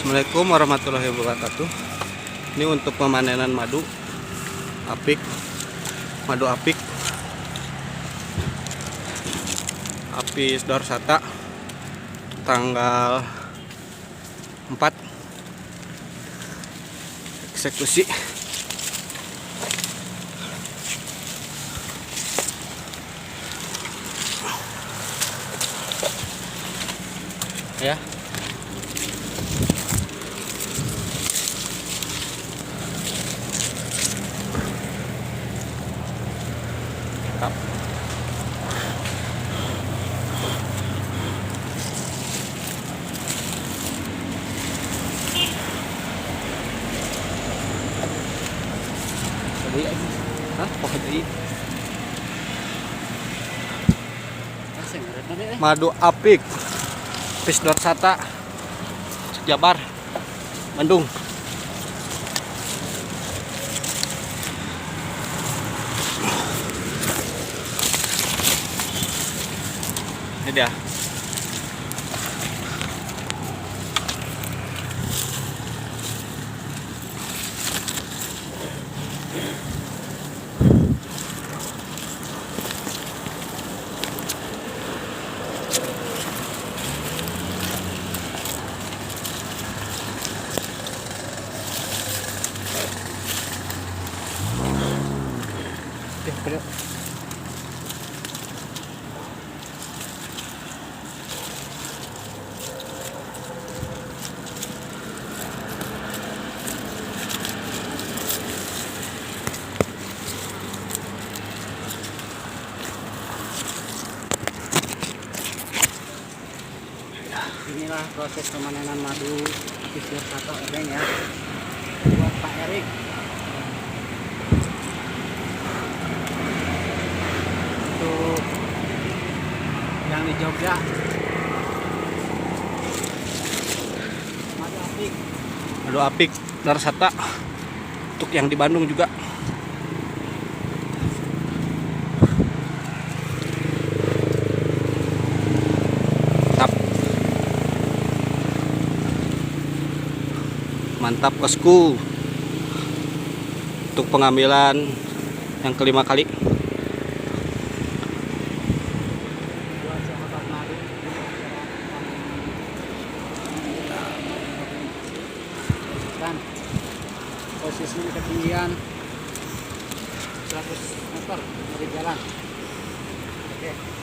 Assalamualaikum warahmatullahi wabarakatuh. Ini untuk pemanenan madu apik, madu apik, Apis dorsata, tanggal 4 eksekusi. Ya. Hah? Madu apik, Apis dorsata, Jabar, Bandung. Ini dia. Inilah proses pemanenan madu Apis dorsata Ebeng ya, buat Pak Erik. Untuk yang di Jogja, madu apik dorsata. Untuk yang di Bandung juga. Mantap bosku. Untuk pengambilan yang kelima kali. Dan posisinya ketinggian 100 meter dari jalan. Oke.